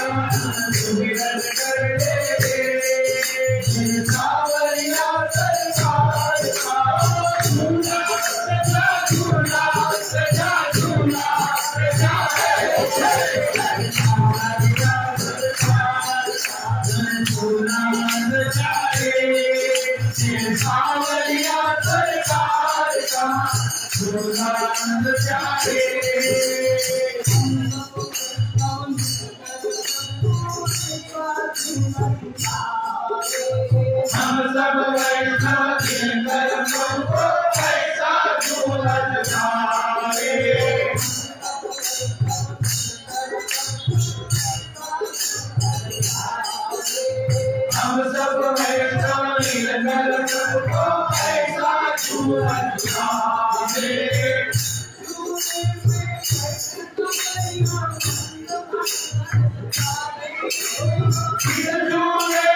सुमिरन करते सावरिया सरकार का झूला सजा झूला सजा झूला सजा सावरिया सरकार झूला सजा सावरिया सरकार का झूला सजा हम सब वैष्णव जिनकर हमको ऐसा झूलन झारे हम सब वैष्णव जिनकर हमको ऐसा झूलन झारे झूले